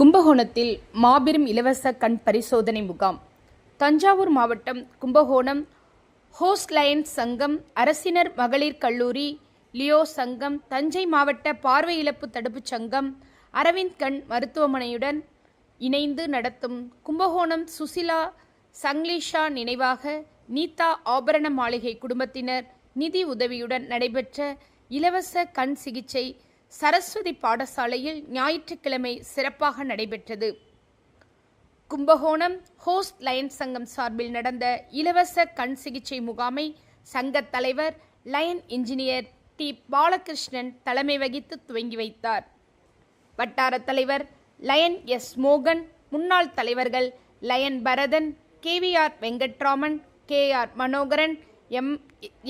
கும்பகோணத்தில் மாபெரும் இலவச கண் பரிசோதனை முகாம். தஞ்சாவூர் மாவட்டம் கும்பகோணம் ஹோஸ்ட் லயன்ஸ் சங்கம், அரசினர் மகளிர் கல்லூரி, லியோ சங்கம், தஞ்சை மாவட்ட பார்வை இழப்பு தடுப்புச் சங்கம், அரவிந்த் கண் மருத்துவமனையுடன் இணைந்து நடத்தும் கும்பகோணம் சுசிலா சங்லிஷா நினைவாக நீதா ஆபரண மாளிகை குடும்பத்தினர் நிதி உதவியுடன் நடைபெற்ற இலவச கண் சிகிச்சை சரஸ்வதி பாடசாலையில் ஞாயிற்றுக்கிழமை சிறப்பாக நடைபெற்றது. கும்பகோணம் ஹோஸ்ட் லயன்ஸ் சங்கம் சார்பில் நடந்த இலவச கண் சிகிச்சை முகாமை சங்க தலைவர் லயன் இன்ஜினியர் டி பாலகிருஷ்ணன் தலைமை வகித்து துவங்கி வைத்தார். வட்டார தலைவர் லயன் எஸ் மோகன், முன்னாள் தலைவர்கள் Lion Bharathan, KVR Venkatraman, KR Manoharan,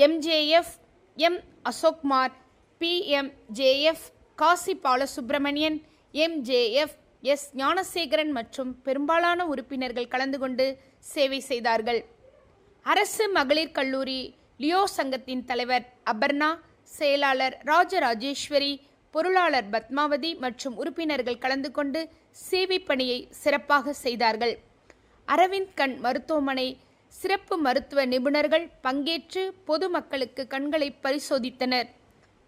MJF M Ashokkumar, PMJF Kasi Balasubramanian, MJF S Gnanasekaran மற்றும் பெரும்பாலான உறுப்பினர்கள் கலந்து கொண்டு சேவை செய்தார்கள். அரசு மகளிர் கல்லூரி லியோ சங்கத்தின் தலைவர் அபர்ணா, செயலாளர் ராஜராஜேஸ்வரி, பொருளாளர் பத்மாவதி மற்றும் உறுப்பினர்கள் கலந்து கொண்டு சேவை பணியை சிறப்பாக செய்தார்கள். அரவிந்த் கண் மருத்துவமனை சிறப்பு மருத்துவ நிபுணர்கள் பங்கேற்று பொதுமக்களுக்கு கண்களை பரிசோதித்தனர்.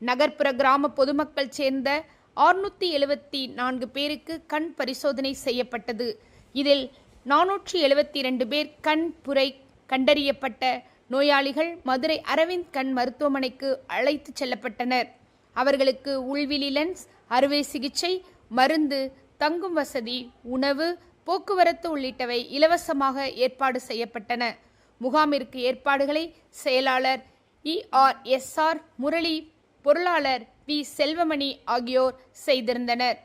நகர்ப்புற கிராம பொதுமக்கள் சேர்ந்த 674 பேருக்கு கண் பரிசோதனை செய்யப்பட்டது. இதில் 472 பேர் கண் புரை கண்டறியப்பட்ட நோயாளிகள் மதுரை அரவிந்த் கண் மருத்துவமனைக்கு அழைத்து செல்லப்பட்டனர். அவர்களுக்கு உள்விழி லென்ஸ் அறுவை சிகிச்சை, மருந்து, தங்கும் வசதி, உணவு, போக்குவரத்து உள்ளிட்டவை இலவசமாக ஏற்பாடு செய்யப்பட்டன. முகாமிற்கு ஏற்பாடுகளை செயலாளர் ERSR முரளி, பொருளாளர் வி செல்வமணி ஆகியோர் செய்திருந்தனர்.